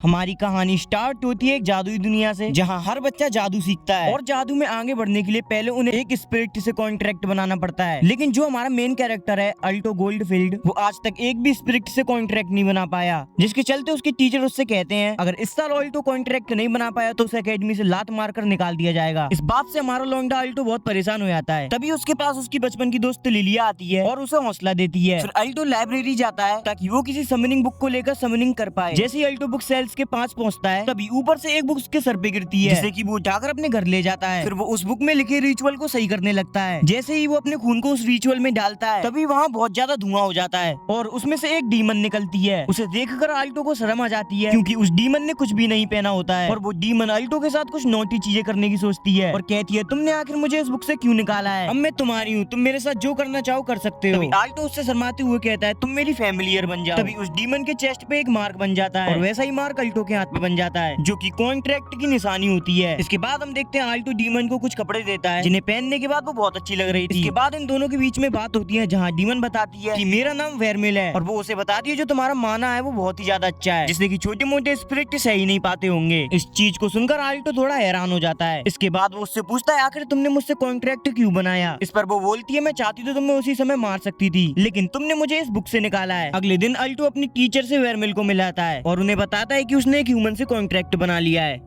हमारी कहानी स्टार्ट होती है एक जादुई दुनिया से, जहाँ हर बच्चा जादू सीखता है और जादू में आगे बढ़ने के लिए पहले उन्हें एक स्पिरिट से कॉन्ट्रैक्ट बनाना पड़ता है। लेकिन जो हमारा मेन कैरेक्टर है अल्टो गोल्डफील्ड, वो आज तक एक भी स्पिरिट से कॉन्ट्रैक्ट नहीं बना पाया, जिसके चलते उसके टीचर उससे कहते हैं अगर इस साल अल्टो कॉन्ट्रैक्ट नहीं बना पाया तो उसे अकेडमी से लात मारकर निकाल दिया जाएगा। इस बात से हमारा लौंडा अल्टो बहुत परेशान हो जाता है। तभी उसके पास उसकी बचपन की दोस्त लिलिया आती है और उसे हौसला देती है। फिर अल्टो लाइब्रेरी जाता है ताकि वो किसी समनिंग बुक को लेकर समनिंग कर पाए। जैसे ही अल्टो बुक सेल्स के पास पहुंचता है तभी ऊपर से एक बुक उसके सर पे गिरती है, जिसे कि वो उठाकर अपने घर ले जाता है। फिर वो उस बुक में लिखे रिचुअल को सही करने लगता है। जैसे ही वो अपने खून को उस रिचुअल में डालता है तभी वहाँ बहुत ज्यादा धुआं हो जाता है और उसमें से एक डीमन निकलती है। उसे देखकर अल्टो को शर्म आ जाती है क्योंकि उस डीमन ने कुछ भी नहीं पहना होता है और वो डीमन अल्टो के साथ कुछ नोटी चीजें करने की सोचती है और कहती है तुमने आखिर मुझे इस बुक से क्यों निकाला है, अब मैं तुम्हारी हूँ, तुम मेरे साथ जो करना चाहो कर सकते हो। अल्टो उससे शर्माते हुए कहता है तुम मेरी फैमिलियर बन जाओ। तभी उस डीमन के चेस्ट पे एक मार्क बन जाता है और वैसा ही मार्क अल्टो के हाथ पे बन जाता है, जो कि कॉन्ट्रैक्ट की निशानी होती है। इसके बाद हम देखते हैं अल्टो डीमन को कुछ कपड़े देता है जिन्हें पहनने के बाद वो बहुत अच्छी लग रही थी। इसके बाद इन दोनों के बीच में बात होती है जहाँ डीमन बताती है कि मेरा नाम वेरमिल है और वो उसे बताती है जो तुम्हारा माना है वो बहुत ही ज्यादा अच्छा है, जिससे कि छोटे मोटे स्पिरिट सही नहीं पाते होंगे। इस चीज को सुनकर अल्टो थोड़ा हैरान हो जाता है। इसके बाद वो उससे पूछता है आखिर तुमने मुझसे कॉन्ट्रैक्ट क्यों बनाया। इस पर वो बोलती है मैं चाहती तो तुम्हें उसी समय मार सकती थी, लेकिन तुमने मुझे इस बुक से निकाला है। अगले दिन अल्टो अपनी टीचर से वेरमिल को मिलाता है और उन्हें बताता है कि उसने एक ह्यूमन से कॉन्ट्रैक्ट बना लिया है,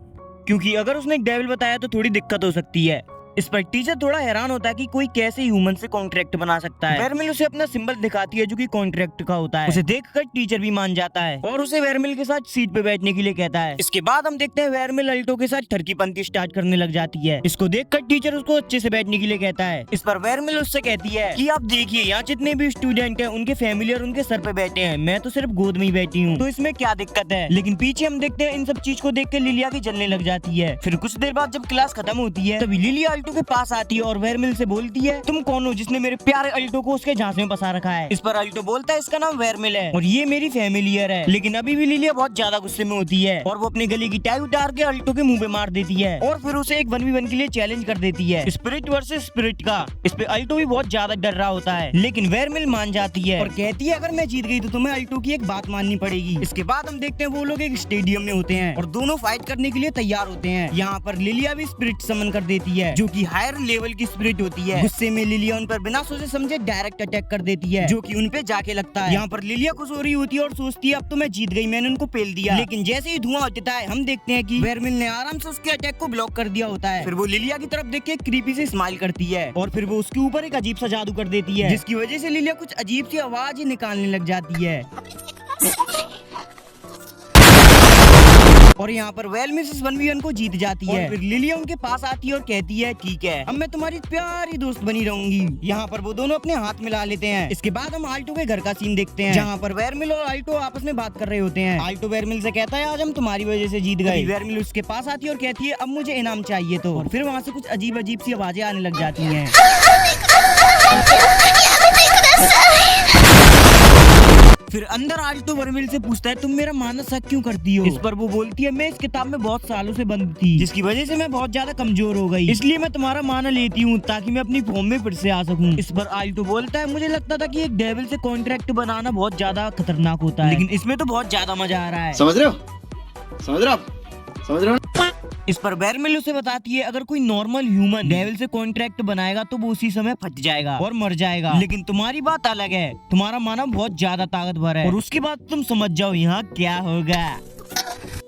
क्योंकि अगर उसने एक डेविल बताया तो थोड़ी दिक्कत हो सकती है। इस पर टीचर थोड़ा हैरान होता है कि कोई कैसे ह्यूमन से कॉन्ट्रैक्ट बना सकता है। वेरमिल उसे अपना सिंबल दिखाती है जो कि कॉन्ट्रैक्ट का होता है। उसे देखकर टीचर भी मान जाता है और उसे वेरमिल के साथ सीट पे बैठने के लिए कहता है। इसके बाद हम देखते हैं वेरमिल अल्टो के साथ ठरकी पंथी स्टार्ट करने लग जाती है। इसको देखकर टीचर उसको अच्छे से बैठने के लिए कहता है। इस पर वेरमिल उससे कहती है कि आप देखिए यहाँ जितने भी स्टूडेंट हैं उनके फैमिली और उनके सर पे बैठे हैं, मैं तो सिर्फ गोद में ही बैठी हूँ, तो इसमें क्या दिक्कत है। लेकिन पीछे हम देखते हैं इन सब चीज को देख कर लिलिया की जलने लग जाती है। फिर कुछ देर बाद जब क्लास खत्म होती है तभी लिलिया अल्टो के पास आती है और वेरमिल से बोलती है तुम कौन हो जिसने मेरे प्यारे अल्टो को उसके झांसे में फंसा रखा है। इस पर अल्टो बोलता है इसका नाम वेरमिल है और ये मेरी फैमिलियर है। लेकिन अभी भी लिलिया बहुत ज्यादा गुस्से में होती है और वो अपने गले की टाई उतार के अल्टो के मुंह पे मार देती है और फिर उसे एक 1v1 के लिए चैलेंज कर देती है, स्पिरिट वर्सेस स्पिरिट का। इस पे अल्टो भी बहुत ज्यादा डर रहा होता है, लेकिन वेरमिल मान जाती है और कहती है अगर मैं जीत गई तो तुम्हें अल्टो की एक बात माननी पड़ेगी। इसके बाद हम देखते हैं वो लोग एक स्टेडियम में होते हैं और दोनों फाइट करने के लिए तैयार होते हैं। यहाँ पर लिलिया भी स्पिरिट समन कर देती है जो कि हायर लेवल की स्पिरिट होती है। गुस्से में लिलिया उन पर बिना सोचे समझे डायरेक्ट अटैक कर देती है जो कि उन पे जाके लगता है। यहाँ पर लिलिया खुश हो रही होती है और सोचती है अब तो मैं जीत गई, मैंने उनको पेल दिया। लेकिन जैसे ही धुआं उठता है हम देखते हैं कि वेरमिल ने आराम से उसके अटैक को ब्लॉक कर दिया होता है। फिर वो लिलिया की तरफ देख के क्रीपी से स्माइल करती है और फिर वो उसके ऊपर एक अजीब सा जादू कर देती है, जिसकी वजह से लिलिया कुछ अजीब सी आवाज ही निकालने लग जाती है। और यहाँ पर वेरमिल इस 1v1 को जीत जाती है। फिर लिलिया उनके पास आती है और कहती है ठीक है अब मैं तुम्हारी प्यारी दोस्त बनी रहूंगी। यहाँ पर वो दोनों अपने हाथ मिला लेते हैं। इसके बाद हम अल्टो के घर का सीन देखते हैं जहाँ पर वेरमिल और अल्टो आपस में बात कर रहे होते हैं। अल्टो वेरमिल से कहता है आज हम तुम्हारी वजह से जीत गए। वेरमिल उसके पास आती है और कहती है अब मुझे इनाम चाहिए तो। और फिर वहाँ से कुछ अजीब अजीब सी आवाजें आने लग जाती है। फिर अंदर अल्टो वेरमिल से पूछता है तुम मेरा मानस शक क्यों करती हो। इस पर वो बोलती है मैं इस किताब में बहुत सालों से बंद थी, जिसकी वजह से मैं बहुत ज्यादा कमजोर हो गई, इसलिए मैं तुम्हारा माना लेती हूँ ताकि मैं अपनी फॉर्म में फिर से आ सकूँ। इस पर अल्टो बोलता है मुझे लगता था कि एक डेविल से कॉन्ट्रैक्ट बनाना बहुत ज्यादा खतरनाक होता है, लेकिन इसमें तो बहुत ज्यादा मजा आ रहा है। समझ रहे हो? इस पर वेरमिल उसे बताती है अगर कोई नॉर्मल ह्यूमन डेविल से कॉन्ट्रैक्ट बनाएगा तो वो उसी समय फट जाएगा और मर जाएगा, लेकिन तुम्हारी बात अलग है, तुम्हारा मानव बहुत ज्यादा ताकतवर है और उसके बाद तुम समझ जाओ यहाँ क्या होगा।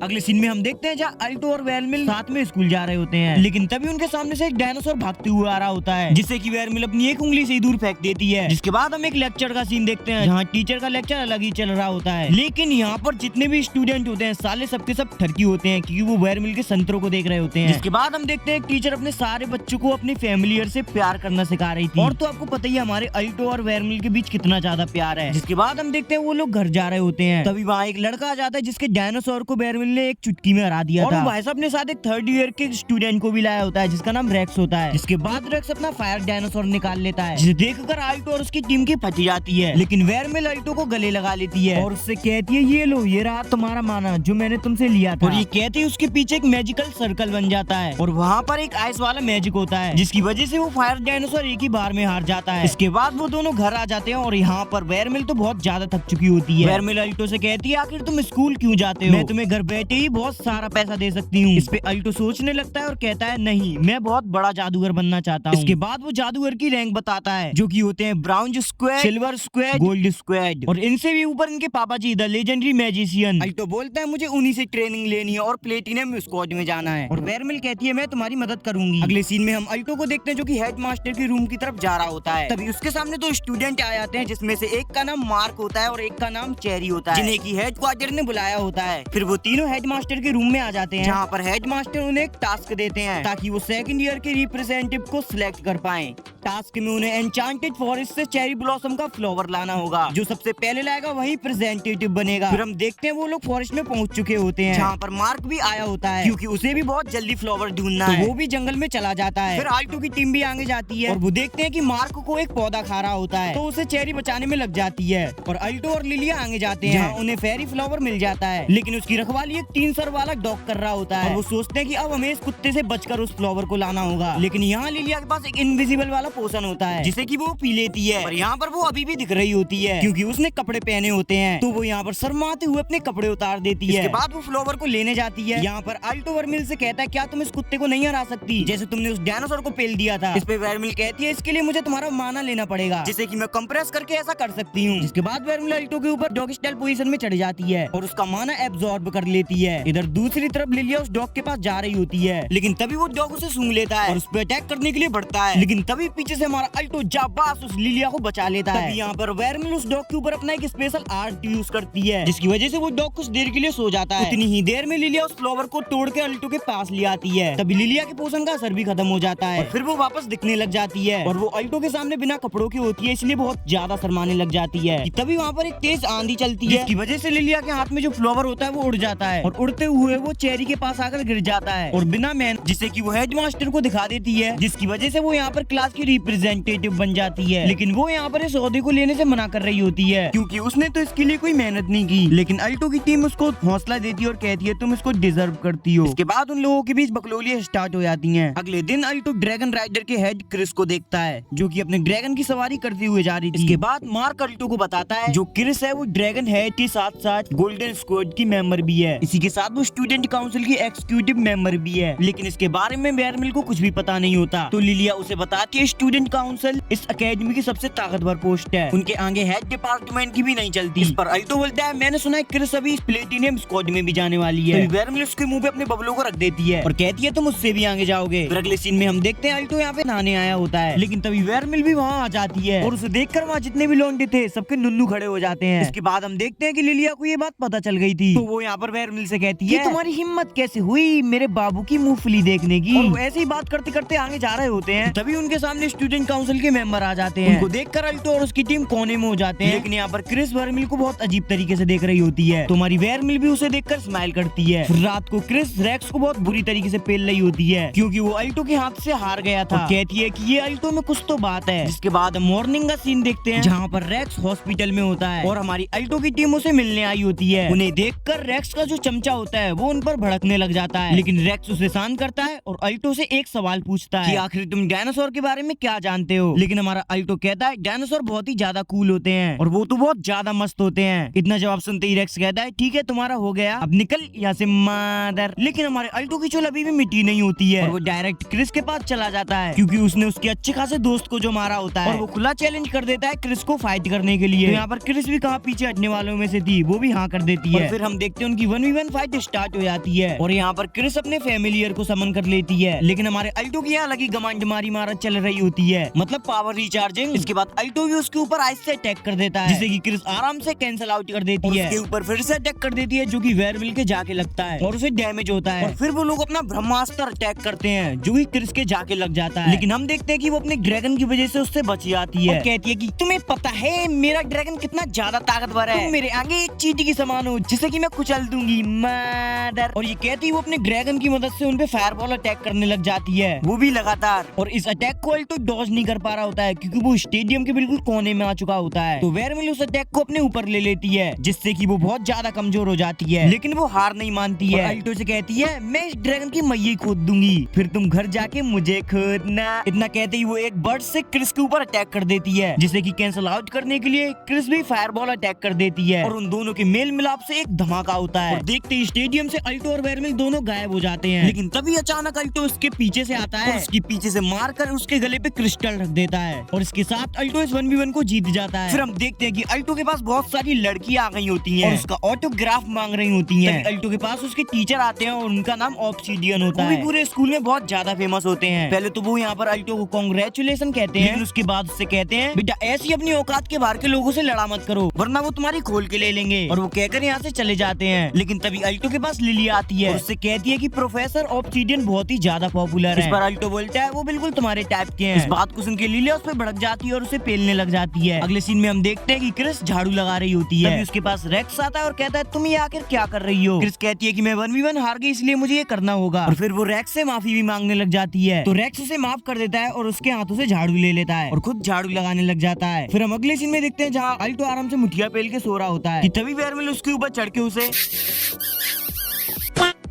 अगले सीन में हम देखते हैं जहाँ अल्टो और वेरमिल साथ में स्कूल जा रहे होते हैं, लेकिन तभी उनके सामने से एक डायनासोर भागते हुए आ रहा होता है, जिससे कि वेरमिल अपनी एक उंगली से ही दूर फेंक देती है। जिसके बाद हम एक लेक्चर का सीन देखते हैं जहाँ टीचर का लेक्चर अलग ही चल रहा होता है, लेकिन यहाँ पर जितने भी स्टूडेंट होते हैं साले सबके सब ठरकी होते हैं क्योंकि वो वेरमिल के संतरों को देख रहे होते हैं। जिसके बाद हम देखते हैं टीचर अपने सारे बच्चों को अपनी फैमिलियर से प्यार करना सिखा रही थी, और तो आपको पता ही है हमारे अल्टो और वेरमिल के बीच कितना ज्यादा प्यार है। जिसके बाद हम देखते हैं वो लोग घर जा रहे होते हैं, तभी वहाँ एक लड़का आ जाता है जिसके डायनासोर को वेरमिल ने एक चुटकी में हरा दिया था। भाई साहब अपने साथ एक 3rd ईयर के स्टूडेंट को भी लाया होता है जिसका नाम रेक्स होता है। जिसके बाद रेक्स अपना फायर डायनासोर निकाल लेता है, जिसे देखकर अल्टो और उसकी टीम की फट जाती है, लेकिन वेरमिल अल्टो को गले लगा लेती है और उससे कहती है ये लो ये रहा तुम्हारा माना जो मैंने तुमसे लिया था। और ये कहती है उसके पीछे एक मैजिकल सर्कल बन जाता है और वहाँ पर एक आइस वाला मैजिक होता है, जिसकी वजह से वो फायर डायनासोर एक ही बार में हार जाता है। इसके बाद वो दोनों घर आ जाते हैं और यहाँ पर वेरमिल तो बहुत ज्यादा थक चुकी होती है। वेरमिल अल्टो से कहती है आखिर तुम स्कूल क्यों जाते हो, मैं तुम्हें घर बैठे ही बहुत सारा पैसा दे सकती हूँ। इस पे अल्टो सोचने लगता है और कहता है नहीं, मैं बहुत बड़ा जादूगर बनना चाहता हूँ। इसके बाद वो जादूगर की रैंक बताता है, जो कि होते हैं brown squad, silver squad, gold squad, और इनसे भी ऊपर इनके पापा जी द लेजेंडरी मैजिशियन। अल्टो बोलता है मुझे उन्हीं से ट्रेनिंग लेनी है और प्लेटिनम स्क्वाड में जाना है, और वेरमिल कहती है मैं तुम्हारी मदद करूंगी। अगले सीन में हम अल्टो को देखते हैं जो कि हेड मास्टर के रूम की तरफ जा रहा होता है। तभी उसके सामने दो स्टूडेंट आ जाते हैं, जिसमें से एक का नाम मार्क होता है और एक का नाम चेरी होता है, जिन्हें की हेड क्वार्टर ने बुलाया होता है। फिर वो तीनों हेड मास्टर के रूम में आ जाते हैं, जहाँ पर हेड मास्टर उन्हें एक टास्क देते हैं ताकि वो सेकंड ईयर के रिप्रेजेंटेटिव को सिलेक्ट कर पाए। टास्क में उन्हें एन्चांटेड फॉरेस्ट से चेरी ब्लॉसम का फ्लावर लाना होगा। जो सबसे पहले लाएगा वही रिप्रेजेंटेटिव बनेगा। फिर हम देखते हैं वो लोग फॉरेस्ट में पहुंच चुके होते हैं, जहाँ पर मार्क भी आया होता है, क्योंकि उसे भी बहुत जल्दी फ्लावर ढूंढना है। वो भी जंगल में चला जाता है। फिर अल्टो की टीम भी आगे जाती है और वो देखते हैं कि मार्क को एक पौधा खा रहा होता है, तो उसे चेरी बचाने में लग जाती है। और अल्टो और लिलिया आगे जाते हैं, जहाँ उन्हें फेरी फ्लावर मिल जाता है, लेकिन उसकी रखवाली एक 3 सर वाला डॉग कर रहा होता है। और वो सोचते हैं कि अब हमें इस कुत्ते से बचकर उस फ्लावर को लाना होगा। लेकिन यहाँ लिलिया के पास एक इनविजिबल वाला पोशन होता है, जिसे कि वो पी लेती है। और यहाँ पर वो अभी भी दिख रही होती है, क्योंकि उसने कपड़े पहने होते हैं। तो वो यहाँ पर शर्माते हुए अपने कपड़े उतार देती है। इसके बाद वो फ्लावर को लेने जाती है। यहाँ पर अल्टो वर्मिल से कहता है क्या तुम इस कुत्ते को नहीं हरा सकती, जैसे तुमने उस डायनासोर को पेल दिया था। इस पे वर्मिल कहती है इसके लिए मुझे तुम्हारा माना लेना पड़ेगा, जिसे कि मैं कंप्रेस करके ऐसा कर सकती हूँ। जिसके बाद वर्मिल अल्टो के ऊपर डॉग स्टाइल पोजीशन में चढ़ जाती है और उसका माना एब्जॉर्ब कर लेती है। इधर दूसरी तरफ लिलिया उस डॉग के पास जा रही होती है, लेकिन तभी वो डॉग उसे सूंघ लेता है और उस पर अटैक करने के लिए बढ़ता है। लेकिन तभी पीछे से हमारा अल्टो जाबाज उस लिलिया को बचा लेता है। तभी यहाँ पर वर्मिल उस डॉग के ऊपर अपना एक स्पेशल आर्ट यूज करती है, जिसकी वजह से वो डॉग कुछ देर के लिए सो जाता है। उतनी ही देर में लिलिया उस फ्लावर को तोड़ के अल्टो के पास ले आती है। तभी लिलिया के पोषण का असर भी खत्म हो जाता है और फिर वो वापस दिखने लग जाती है। और वो अल्टो के सामने बिना कपड़ों की होती है, इसलिए बहुत ज्यादा शर्माने लग जाती है। तभी वहाँ पर एक तेज आंधी चलती है, जिसकी वजह से लिलिया के हाथ में जो फ्लावर होता है वो उड़ जाता है और उड़ते हुए वो चेरी के पास आकर गिर जाता है और बिना मैन, जिसे कि वो हेड मास्टर को दिखा देती है, जिसकी वजह से वो यहाँ पर क्लास की रिप्रेजेंटेटिव बन जाती है। लेकिन वो यहाँ पर इस ओहदे को लेने से मना कर रही होती है, क्योंकि उसने तो इसके लिए कोई मेहनत नहीं की। लेकिन अल्टो की टीम उसको हौसला देती है और कहती है तुम इसको डिजर्व करती हो। इसके बाद उन लोगों के बीच बकलोलियां स्टार्ट हो जाती हैं। अगले दिन अल्टो ड्रैगन राइडर के हेड क्रिस को देखता है, जो कि अपने ड्रैगन की सवारी करते हुए जा रही थी। इसके बाद मार्क अल्टो को बताता है जो क्रिस है वो ड्रैगन हेड के साथ साथ गोल्डन स्क्वाड की मेंबर भी है। इसी के साथ वो स्टूडेंट काउंसिल की एक्सिक्यूटिव मेंबर भी है। लेकिन इसके बारे में वेरमिल को कुछ भी पता नहीं होता। तो लिलिया उसे बताती है स्टूडेंट काउंसिल इस अकेडमी की सबसे ताकतवर पोस्ट है, उनके आगे हेड डिपार्टमेंट की भी नहीं चलती। इस पर अल्टो बोलता है मैंने सुना है क्रिस अभी प्लेटिनियम स्क्वाड में भी जाने वाली है। वेरमिल उसके मुंह पे अपने बबलों को रख देती है और कहती है तुम उससे भी आगे जाओगे। फिर अगले सीन में हम देखते हैं अल्टो यहाँ पे नहाने आया होता है, लेकिन तभी वेरमिल भी वहाँ आ जाती है और उसे देखकर वहाँ जितने भी लौंडे थे सबके नुन्नू खड़े हो जाते हैं। इसके बाद हम देखते हैं कि लिलिया को ये बात पता चल गई थी, तो वो यहाँ पर वेरमिल से कहती है तुम्हारी हिम्मत कैसे हुई मेरे बाबू की मूंगफली देखने की। और वो ऐसे ही बात करते करते आगे जा रहे होते हैं, तभी उनके सामने स्टूडेंट काउंसिल के मेंबर आ जाते हैं। उनको देखकर अल्टो और उसकी टीम कोने में हो जाते हैं। लेकिन यहाँ पर क्रिस वेरमिल को बहुत अजीब तरीके से देख रही होती है, तो हमारी वेरमिल भी उसे देखकर स्माइल करती है। फिर रात को क्रिस रेक्स को बहुत बुरी तरीके से पेल रही होती है, क्योंकि वो अल्टो के हाथ से हार गया था। कहती है कि ये अल्टो में कुछ तो बात है। जिसके बाद मॉर्निंग का सीन देखते हैं, जहाँ पर रेक्स हॉस्पिटल में होता है और हमारी अल्टो की टीम उसे मिलने आई होती है। उन्हें देखकर रेक्स का जो चमचा होता है वो उन पर भड़कने लग जाता है, लेकिन रेक्स उसे शांत करता है और अल्टो से एक सवाल पूछता है कि आखिर तुम डायनासोर के बारे में क्या जानते हो। लेकिन हमारा अल्टो कहता है डायनासोर बहुत ही ज्यादा कूल होते हैं और वो तो बहुत ज्यादा मस्त होते हैं। इतना जवाब सुनते ही रेक्स कहता है ठीक है तुम्हारा हो गया, अब निकल यहाँ से मादर। लेकिन हमारे अल्टो की चुल अभी भी मिट्टी नहीं होती है और वो डायरेक्ट क्रिस के पास चला जाता है, क्योंकि उसने उसके अच्छे खासे दोस्त को जो मारा होता है और वो खुला चैलेंज कर देता है क्रिस को फाइट करने के लिए। तो यहाँ पर क्रिस भी कहाँ पीछे हटने वालों में से थी, वो भी हाँ कर देती है। और फिर हम देखते हैं उनकी 1v1 फाइट स्टार्ट हो जाती है और यहाँ पर क्रिस अपने फैमिलियर को समन कर लेती है। लेकिन हमारे अल्टो की यहाँ लगी गमांड मारी मारत चल रही होती है, मतलब पावर रिचार्जिंग। इसके बाद अल्टो भी उसके ऊपर आइस से अटैक कर देता है, जिसे कि क्रिस आराम से कैंसिल आउट कर देती है। उसके ऊपर फिर से अटैक कर देती है, जो कि वेरमिल के जाके लगता है और उसे डैमेज होता है। और फिर वो लोग अपना ब्रह्मास्त्र अटैक करते हैं, जो कि क्रिस के जाके लग जाता है। लेकिन हम देखते हैं कि वो अपने ड्रैगन की वजह से उससे बच जाती है और कहती है कि तुम्हें पता है मेरा ड्रैगन कितना ज्यादा ताकतवर है, तुम मेरे आगे एक चींटी की समान हो जिसे कि मैं कुचल दूंगी मदर। और ये कहती है वो अपने ड्रैगन की मदद से उनपे फायरबॉल अटैक करने लग जाती है, वो भी लगातार। और इस अटैक को अल्टो डॉज नहीं कर पा रहा होता है, क्योंकि वो स्टेडियम के बिल्कुल कोने में आ चुका होता है। तो वेरमिल उस अटैक को अपने ऊपर ले लेती है, जिससे कि वो बहुत ज्यादा कमजोर हो जाती है। लेकिन वो हार नहीं मानती है, अल्टो से कहती है मैं इस ड्रैगन की मैया खोद दूंगी, फिर तुम घर जाके मुझे खोदना। इतना कहते ही वो एक बर्ड से क्रिस के ऊपर अटैक कर देती है, जिसे कि कैंसिल आउट करने के लिए क्रिस भी फायरबॉल अटैक कर देती है और उन दोनों के मेल मिलाप से एक धमाका होता है। और देखते ही स्टेडियम से अल्टो और वेरमिल दोनों गायब हो जाते हैं। लेकिन तभी अचानक अल्टो उसके पीछे से आता है और उसके पीछे से मारकर उसके गले पे क्रिस्टल रख देता है और इसके साथ अल्टो इस 1v1 को जीत जाता है। फिर हम देखते हैं कि अल्टो के पास बहुत सारी लड़कियां आ गई होती हैं और उसका ऑटोग्राफ मांग रही होती हैं। अल्टो के पास उसके टीचर आते हैं और उनका नाम ऑब्सीडियन होता है। वो भी पूरे स्कूल में बहुत ज्यादा फेमस होते हैं। पहले तो वो यहाँ पर अल्टो को कांग्रेचुलेशन कहते हैं, उसके बाद उससे कहते हैं बेटा ऐसी अपनी औकात के बाहर के लोगों से लड़ा मत करो वरना वो तुम्हारी खोल के ले लेंगे। और वो कहकर यहाँ से चले जाते हैं। लेकिन तभी अल्टो के पास लिली आती है और उससे कहती है कि प्रोफेसर ऑब्सीडियन बहुत ही ज्यादा पॉपुलर है। इस पर अल्टो बोलता है वो बिल्कुल तुम्हारे टाइप के हैं। इस बात को सुन के लिली उस पर भड़क जाती है और उसे पेलने लग जाती है। अगले सीन में हम देखते हैं कि क्रिस झाड़ू लगा रही होती है। तभी उसके पास रेक्स आता है और कहता है तुम ये आखिर क्या कर रही हो। क्रिस कहती है कि मैं 1v1 हार गई इसलिए मुझे ये करना होगा। और फिर वो रेक्स से माफी भी मांगने लग जाती है। तो रेक्स उसे माफ कर देता है और उसके हाथों से झाड़ू ले लेता है और खुद झाड़ू लगाने लग जाता है। फिर हम अगले सीन में देखते हैं जहाँ अल्टो आराम से मुठिया पेल के सो रहा होता है कि तभी वेरमिल उसके ऊपर चढ़ के उसे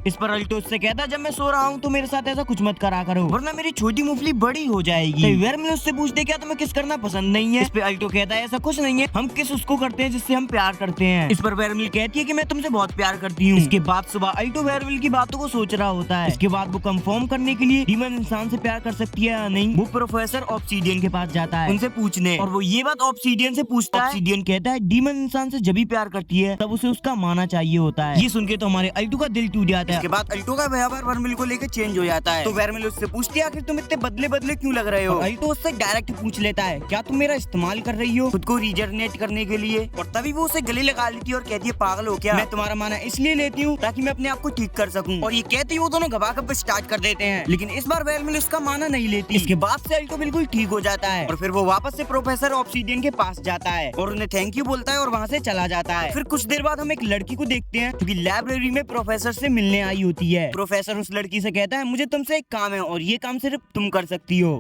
इस पर अल्टो उससे कहता है जब मैं सो रहा हूँ तो मेरे साथ ऐसा कुछ मत करा करो वरना मेरी छोटी मुफली बड़ी हो जाएगी। वेरमिल उससे पूछते क्या तुम्हें किस करना पसंद नहीं है। इस पे अल्टो कहता है ऐसा कुछ नहीं है, हम किस उसको करते हैं जिससे हम प्यार करते हैं। इस पर वेरमिल कहती है कि मैं तुमसे बहुत प्यार करती हूँ। इसके बाद सुबह अल्टो वेरमिल की बातों को सोच रहा होता है। इसके बाद वो कंफर्म करने के लिए डीमन इंसान से प्यार कर सकती है या नहीं वो प्रोफेसर ऑब्सीडियन के पास जाता है उनसे पूछने और वो ये बात ऑब्सीडियन से पूछता है। ऑब्सीडियन कहता है डीमन इंसान से जब भी प्यार करती है तब उसे उसका माना चाहिए होता है। ये सुन के तो हमारे अल्टो का दिल टूट जाता है। इसके बाद अल्टो का व्यवहार वेरमिल को लेकर चेंज हो जाता है। तो वेरमिल उससे पूछती है आखिर तुम इतने बदले बदले क्यों लग रहे हो। अल्टो उससे डायरेक्ट पूछ लेता है क्या तुम मेरा इस्तेमाल कर रही हो खुद को रिजनरेट करने के लिए। और तभी वो उसे गले लगा लेती है और कहती है पागल हो क्या, मैं तुम्हारा माना इसलिए लेती हूँ ताकि मैं अपने आप को ठीक कर सकूँ। और ये कहती है वो दोनों गवागप स्टार्ट कर देते हैं। लेकिन इस बार वेरमिल उसका माना नहीं लेती। इसके बाद से अल्टो बिल्कुल ठीक हो जाता है और फिर वो वापस से प्रोफेसर ऑब्सीडियन के पास जाता है और उन्हें थैंक यू बोलता है और वहाँ से चला जाता है। फिर कुछ देर बाद हम एक लड़की को देखते हैं जो कि लाइब्रेरी में प्रोफेसर से मिलने आई होती है। प्रोफेसर उस लड़की से कहता है मुझे तुमसे एक काम है और ये काम सिर्फ तुम कर सकती हो।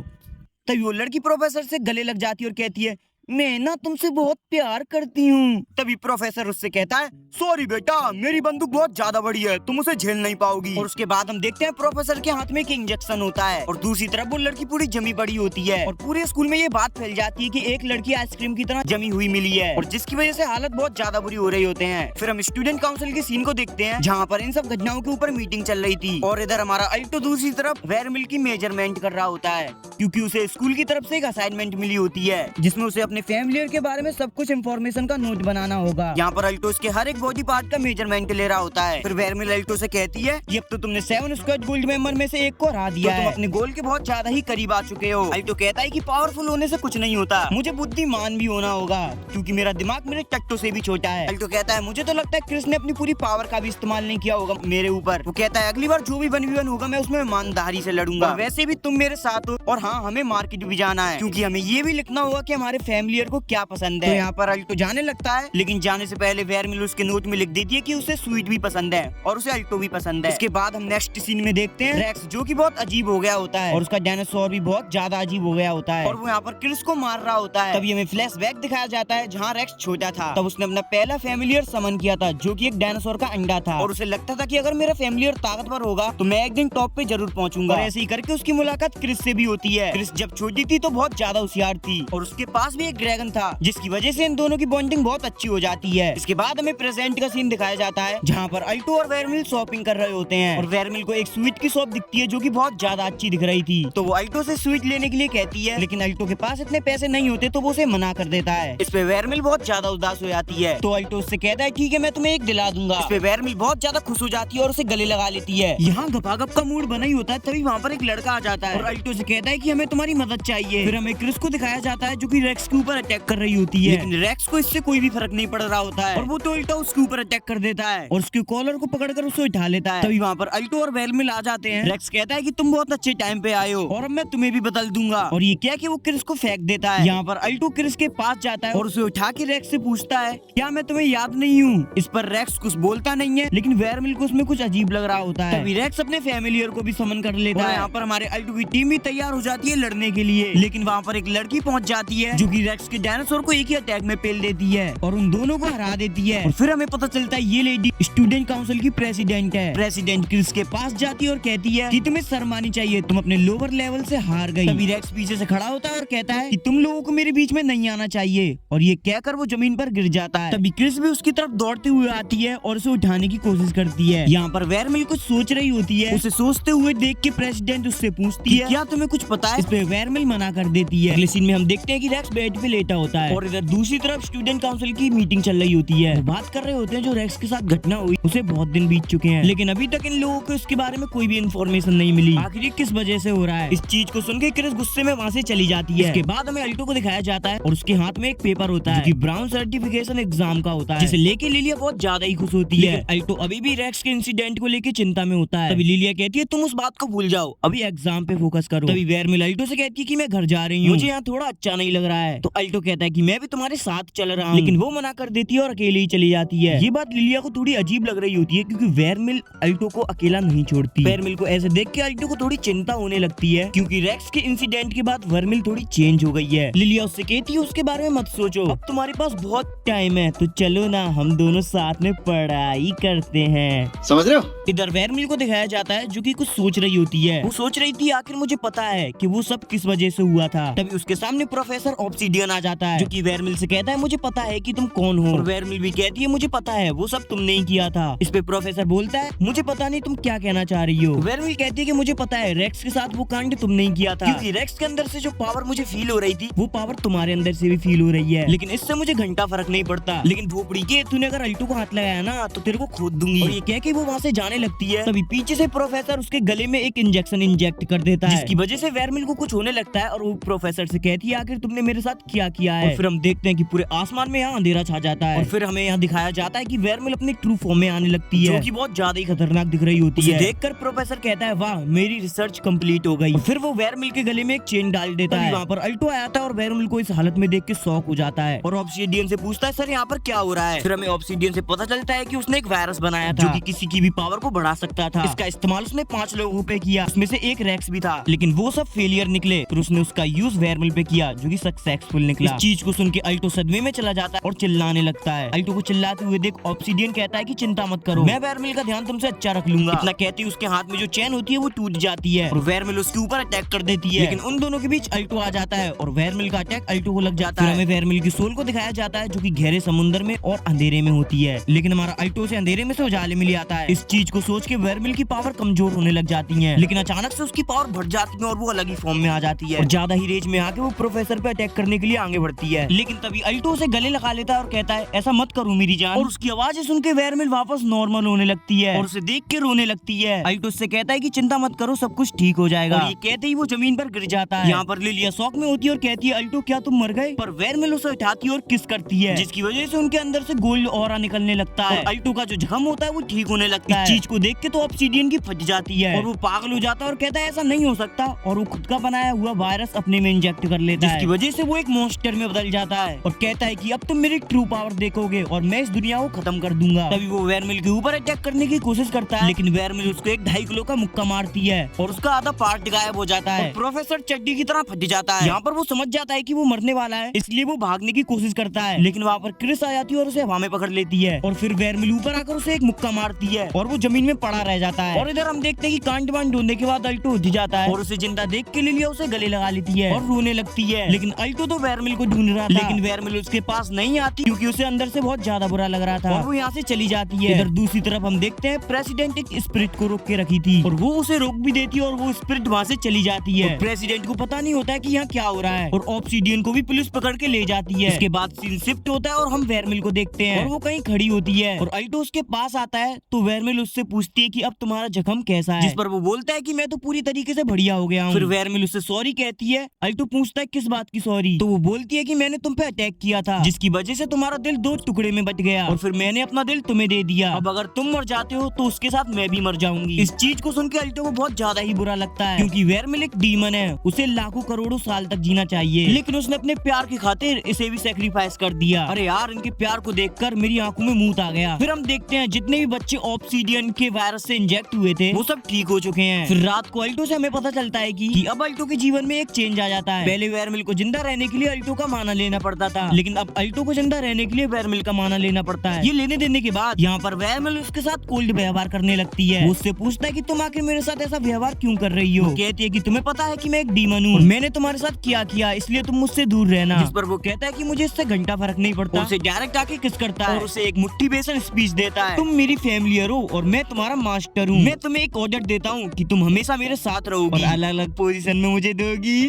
तभी वो लड़की प्रोफेसर से गले लग जाती है और कहती है मैं ना तुमसे बहुत प्यार करती हूँ। तभी प्रोफेसर उससे कहता है सॉरी बेटा मेरी बंदूक बहुत ज्यादा बड़ी है तुम उसे झेल नहीं पाओगी। और उसके बाद हम देखते हैं प्रोफेसर के हाथ में एक इंजेक्शन होता है और दूसरी तरफ वो लड़की पूरी जमी पड़ी होती है और पूरे स्कूल में ये बात फैल जाती है कि एक लड़की आइसक्रीम की तरह जमी हुई मिली है और जिसकी वजह से हालत बहुत ज्यादा बुरी हो रही होते हैं। फिर हम स्टूडेंट काउंसिल के सीन को देखते हैं जहाँ पर इन सब घटनाओं के ऊपर मीटिंग चल रही थी और इधर हमारा अल्टो दूसरी तरफ वेरमिल की मेजरमेंट कर रहा होता है क्योंकि उसे स्कूल की तरफ से एक असाइनमेंट मिली होती है जिसमें उसे अपने फैमिली के बारे में सब कुछ इन्फॉर्मेशन का नोट बनाना होगा। यहाँ पर अल्टो उसके हर एक बॉडी पार्ट का मेजरमेंट ले रहा होता है। फिर वेरमिल अल्टो से कहती है ये अब तो तुमने 7 स्क्वाड गोल्ड मेंबर में से एक को हरा दिया है। तुम अपने गोल के बहुत ज्यादा ही करीब आ चुके हो। अल्टो कहता है कि पावरफुल होने से कुछ नहीं होता, मुझे बुद्धिमान भी होना होगा क्योंकि मेरा दिमाग मेरे टट्टो से भी छोटा है। अल्टो कहता है मुझे तो लगता है क्रिस ने अपनी पूरी पावर का भी इस्तेमाल नहीं किया होगा मेरे ऊपर। वो कहता है अगली बार जो भी 1v1 होगा मैं उसमें ईमानदारी से लड़ूंगा। वैसे भी तुम मेरे साथ हो और हाँ हमें मार्केट भी जाना है क्योंकि हमें ये भी लिखना होगा कि हमारे फैमिलियर को क्या पसंद है। तो यहाँ पर अल्टो जाने लगता है लेकिन जाने से पहले वेरमिल उसके नोट में लिख देती है कि उसे स्वीट भी पसंद है और उसे अल्टो भी पसंद है। इसके बाद हम नेक्स्ट सीन में देखते हैं रेक्स जो कि बहुत अजीब हो गया होता है और उसका डायनासोर भी बहुत ज्यादा अजीब हो गया होता है और वो यहाँ पर क्रिस को मार रहा होता है। तभी हमें फ्लैशबैक दिखाया जाता है जहाँ रेक्स छोटा था तब उसने अपना पहला फैमिलियर समन किया था जो कि एक डायनासोर का अंडा था और उसे लगता था कि अगर मेरा फैमिलियर ताकतवर होगा तो मैं एक दिन टॉप पे जरूर पहुंचूंगा। ऐसे ही करके उसकी मुलाकात क्रिस से भी होती है। क्रिस जब छोटी थी तो बहुत ज्यादा होशियार थी और उसके पास भी एक ड्रैगन था जिसकी वजह से इन दोनों की बॉन्डिंग बहुत अच्छी हो जाती है। इसके बाद हमें प्रेजेंट का सीन दिखाया जाता है जहाँ पर अल्टो और वेरमिल शॉपिंग कर रहे होते हैं और वेरमिल को एक स्वीट की शॉप दिखती है जो कि बहुत ज्यादा अच्छी दिख रही थी तो वो अल्टो से स्वीट लेने के लिए कहती है लेकिन अल्टो के पास इतने पैसे नहीं होते तो वो उसे मना कर देता है। इस पे वेरमिल बहुत ज्यादा उदास हो जाती है तो अल्टो उससे कहता है ठीक है मैं तुम्हें एक दिला दूंगा। इस पे वेरमिल बहुत ज्यादा खुश हो जाती है और उसे गले लगा लेती है। यहाँ गपागप का मूड बना ही होता है तभी वहाँ पर एक लड़का आ जाता है और अल्टो से कहता है कि हमें तुम्हारी मदद चाहिए। फिर हमें क्रिस को दिखाया जाता है जो कि रेक्स के ऊपर अटैक कर रही होती है लेकिन रेक्स को इससे कोई भी फर्क नहीं पड़ रहा होता है और वो तो उल्टा उसके ऊपर अटैक कर देता है और उसके कॉलर को पकड़कर उसे उठा लेता है। तभी वहाँ पर अल्टो और वेरमिल आ जाते हैं। रेक्स कहता है कि तुम बहुत अच्छे टाइम पे आए हो और अब मैं तुम्हें भी बदल दूंगा और ये क्या कि वो क्रिस को फेंक देता है। यहाँ पर अल्टो क्रिस के पास जाता है और उसे उठा के रेक्स से पूछता है क्या मैं तुम्हें याद नहीं हूँ। इस पर रेक्स कुछ बोलता नहीं है लेकिन वेरमिल को उसमें कुछ अजीब लग रहा होता है। तभी रेक्स अपने फैमिलियर को भी समन कर लेता है। यहाँ पर हमारे अल्टो की टीम भी तैयार हो जाती है लड़ने के लिए लेकिन वहाँ पर एक लड़की पहुंच जाती है जो कि रेक्स के डायनासोर को एक ही अटैक में पेल देती है और उन दोनों को हरा देती है। और फिर हमें पता चलता है ये लेडी स्टूडेंट काउंसिल की प्रेसिडेंट है। प्रेसिडेंट क्रिस के पास जाती है और कहती है कि तुम्हें शर्म आनी चाहिए, तुम अपने लोअर लेवल से हार गई। तभी रेक्स पीछे से खड़ा होता है और कहता है कि तुम लोगों को मेरे बीच में नहीं आना चाहिए, और ये कहकर वो जमीन पर गिर जाता है। तभी क्रिस भी उसकी तरफ दौड़ते हुए आती है और उसे उठाने की कोशिश करती है। यहाँ पर वेरमिल कुछ सोच रही होती है। उसे सोचते हुए देख के प्रेसिडेंट उससे पूछती है क्या तुम्हें कुछ पता है। इस पे वेरमिल मना कर देती है। अगले सीन में हम देखते हैं कि रेक्स बेड पे लेटा होता है और इधर दूसरी तरफ स्टूडेंट काउंसिल की मीटिंग चल रही होती है। वो बात कर रहे होते हैं जो रेक्स के साथ घटना हुई उसे बहुत दिन बीत चुके हैं, लेकिन अभी तक इन लोगों को इसके बारे में कोई भी इन्फॉर्मेशन नहीं मिली। आखिर किस वजह से हो रहा है। इस चीज को सुन के क्रिस गुस्से में वहाँ से चली जाती है। इसके बाद हमें अल्टो को दिखाया जाता है और उसके हाथ में एक पेपर होता है जो कि ब्राउन सर्टिफिकेशन एग्जाम का होता है, जिसे लेके लिलिया बहुत ज्यादा ही खुश होती है। अल्टो अभी भी रेक्स के इंसिडेंट को लेके चिंता में होता है। तभी लिलिया कहती है तुम उस बात को भूल जाओ, अभी एग्जाम पे फोकस करो। तभी वेरमिल अल्टो से कहती है कि मैं घर जा रही हूँ, मुझे यहाँ थोड़ा अच्छा नहीं लग रहा है। तो अल्टो कहता है कि मैं भी तुम्हारे साथ चल रहा हूँ, लेकिन वो मना कर देती है और अकेले ही चली जाती है। ये बात लिलिया को थोड़ी अजीब लग रही होती है क्योंकि वेरमिल अल्टो को अकेला नहीं छोड़ती। वेरमिल को ऐसे देख के अल्टो को थोड़ी चिंता होने लगती है क्योंकि रेक्स के इंसिडेंट के बाद वेरमिल थोड़ी चेंज हो गई है। लिलिया उससे कहती है उसके बारे में मत सोचो, अब तुम्हारे पास बहुत टाइम है, तो चलो ना हम दोनों साथ में पढ़ाई करते हैं। समझ रहे हो। इधर वेरमिल को दिखाया जाता है जो कि कुछ सोच रही होती है। वो सोच रही थी आखिर मुझे पता है कि वो सब किस वजह से हुआ था। तभी उसके सामने प्रोफेसर ऑब्सिडियन आ जाता है जो कि वेरमिल से कहता है मुझे पता है कि तुम कौन हो। और वेरमिल भी कहती है मुझे पता है वो सब तुमने ही किया था। इस पे प्रोफेसर बोलता है मुझे पता नहीं तुम क्या कहना चाह रही हो। वेरमिल कहती है कि मुझे पता है रेक्स के साथ वो कांड तुमने ही किया था, क्योंकि रेक्स के अंदर से जो पावर मुझे फील हो रही थी वो पावर तुम्हारे अंदर से भी फील हो रही है, लेकिन इससे मुझे घंटा फर्क नहीं पड़ता। लेकिन भोपड़ी के तूने अगर अल्टो को हाथ लगाया ना तो तेरे को खोद दूंगी। और ये कह के वो वहाँ से जाने लगती है। तभी पीछे से प्रोफेसर उसके गले में एक इंजेक्शन इंजेक्ट कर देता है जिसकी वजह से वेरमिल को कुछ होने लगता है और वो प्रोफेसर से कहती है आखिर तुमने मेरे साथ क्या किया है। और फिर हम देखते हैं कि पूरे आसमान में यहाँ अंधेरा छा जाता है और फिर हमें यहाँ दिखाया जाता है कि वेरमिल अपनी ट्रू फॉर्म में आने लगती है जो कि बहुत ज्यादा ही खतरनाक दिख रही होती है। देखकर प्रोफेसर कहता है वाह मेरी रिसर्च कंप्लीट हो गई। फिर वो वेरमिल के गले में एक चेन डाल देता है। वहाँ पर अल्टो आया था और वेरमिल को इस हालत में देख के शॉक हो जाता है और ऑब्सिडियन से पूछता है सर यहाँ पर क्या हो रहा है। फिर हमें ऑब्सिडियन से पता चलता है कि उसने एक वायरस बनाया था जो कि किसी की भी पावर को बढ़ा सकता था। इसका इस्तेमाल उसने 5 लोगों पे किया, उसमें से एक रेक्स भी था, लेकिन वो सब फेलियर निकले। फिर उसने उसका यूज वेरमिल पे किया जो कि सक्सेसफुल निकला। इस चीज को सुन के अल्टो सदमे में चला जाता है और चिल्लाने लगता है। अल्टो को चिल्लाते हुए देख ऑब्सिडियन कहता है कि चिंता मत करो, मैं वेरमिल का ध्यान तुमसे अच्छा रख लूंगा। इतना कहते ही उसके हाथ में जो चैन होती है वो टूट जाती है और वेरमिल उसके ऊपर अटैक कर देती है, लेकिन उन दोनों के बीच अल्टो आ जाता है और वेरमिल का अटैक अल्टो को लग जाता है। हमें वेरमिल की सोल को दिखाया जाता है जो कि गहरे समुद्र में और अंधेरे में होती है, लेकिन हमारा अल्टो से अंधेरे में से उजाले में ले आता है। इस चीज को सोच के वेरमिल की पावर कमजोर होने लग जाती है, लेकिन अचानक से उसकी पावर बढ़ जाती है और वो अलग ही फॉर्म में आ जाती है और ज्यादा ही रेज में आके वो प्रोफेसर पे अटैक करने के लिए आगे बढ़ती है। लेकिन तभी अल्टो उसे गले लगा लेता है और कहता है ऐसा मत करो मेरी जान। और उसकी आवाजें सुन के वेरमिल वापस नॉर्मल होने लगती है और उसे देख के रोने लगती है। अल्टो उससे कहता है कि चिंता मत करो सब कुछ ठीक हो जाएगा। और ये कहते ही वो जमीन पर गिर जाता है। यहाँ पर लिलिया शॉक में होती है और कहती है अल्टो क्या तुम मर गए। पर वेरमिल उसे उठाती है और किस करती है जिसकी वजह से उनके अंदर से गोल्ड ऑरा निकलने लगता है। अल्टो का जो जख्म होता है वो ठीक होने लगता है। इस चीज को देख के तो ऑब्सिडियन की फट जाती है और वो पागल हो जाता है और कहता है ऐसा नहीं हो सकता और वो खुद का बनाया हुआ वायरस अपने में इंजेक्ट कर लेता है जिसकी वजह से वो एक मॉन्स्टर में बदल जाता है और कहता है कि अब तुम मेरी ट्रू पावर देखोगे और मैं इस दुनिया को खत्म कर दूंगा। तभी वो वेरमिल के ऊपर अटैक करने की कोशिश करता है, लेकिन वेरमिल उसको एक 2.5 किलो का मुक्का मारती है और उसका आधा पार्ट गायब हो जाता है। प्रोफेसर चड्डी की तरह फट जाता है। यहाँ पर वो समझ जाता है कि वो मरने वाला है, इसलिए वो भागने की कोशिश करता है, लेकिन वहाँ पर क्रिस आ जाती है और उसे हवा में पकड़ लेती है और फिर वेरमिल ऊपर आकर उसे एक मुक्का मारती है और वो जमीन में पड़ा रह जाता है। और इधर हम देखते हैं कि कांड वांड ढूंढने के बाद अल्टो उठ जाता है और उसे जिंदा देख के लिलिया उसे गले लगा लेती है और रोने लगती है, लेकिन अल्टो तो वेरमिल को ढूंढ रहा था, लेकिन वेरमिल उसके पास नहीं आती क्योंकि उसे अंदर से बहुत ज्यादा बुरा लग रहा था और वो यहाँ से चली जाती है। इधर दूसरी तरफ हम देखते हैं प्रेसिडेंट एक स्पिरिट को रोक के रखी थी और वो उसे रोक भी देती है और वो स्पिरिट वहाँ से चली जाती है। प्रेसिडेंट को पता नहीं होता है कि यहाँ क्या हो रहा है और ऑब्सिडियन को भी पुलिस पकड़ के ले जाती है। इसके बाद सीन शिफ्ट होता है और हम वेरमिल को देखते हैं और वो कहीं खड़ी होती है और अल्टो उसके पास आता है तो वेरमिल उससे पूछती है कि अब तुम्हारा जख्म कैसा है, जिस पर वो बोलता है कि मैं तो पूरी तरीके से बढ़िया हो गया हूँ। फिर वेरमिल उससे सॉरी कहती है। अल्टो पूछता है किस बात की सॉरी, तो वो बोलती है कि मैंने तुम पे अटैक किया था जिसकी वजह से तुम्हारा दिल 2 टुकड़े में बट गया और फिर मैंने अपना दिल तुम्हें दे दिया। अब अगर तुम मर जाते हो तो उसके साथ मैं भी मर जाऊंगी। इस चीज को सुन के अल्टो को बहुत ज्यादा ही बुरा लगता है क्योंकि वेरमिल एक डीमन है, उसे लाखों करोड़ों साल तक जीना चाहिए, लेकिन उसने अपने प्यार की खातिर इसे भी सेक्रीफाइस कर दिया। अरे यार इनके प्यार को देखकर मेरी आंखों में मूत आ गया। फिर हम देखते हैं जितने भी बच्चे ऑब्सिडियन के वायरस से इंजेक्ट हुए थे वो सब ठीक हो चुके हैं। फिर रात को अल्टो से हमें पता चलता है कि अब अल्टो के जीवन में एक चेंज आ जाता है। पहले वेरमिल को जिंदा रहने के लिए लिए अल्टो का माना लेना पड़ता था, लेकिन अब अल्टो को जिंदा रहने के लिए वेरमिल का माना लेना पड़ता है। ये लेने देने के बाद यहाँ पर वेरमिल उसके साथ कोल्ड व्यवहार करने लगती है। वो उससे पूछता है कि तुम आखिर मेरे साथ ऐसा व्यवहार क्यों कर रही हो। कहती है कि तुम्हें पता है कि मैं एक डीमन हूँ, मैंने तुम्हारे साथ क्या किया, इसलिए तुम मुझसे दूर रहना। जिस पर वो कहता है कि मुझे इससे घंटा फर्क नहीं पड़ता। उसे डायरेक्ट आके किस करता है और उसे एक मोटिवेशन स्पीच देता है। तुम मेरी फैमिलियर हो और मैं तुम्हारा मास्टर हूँ। मैं तुम्हें एक ऑर्डर देता हूँ कि तुम हमेशा मेरे साथ रहोगी, अलग अलग पोजीशन में मुझे दोगी।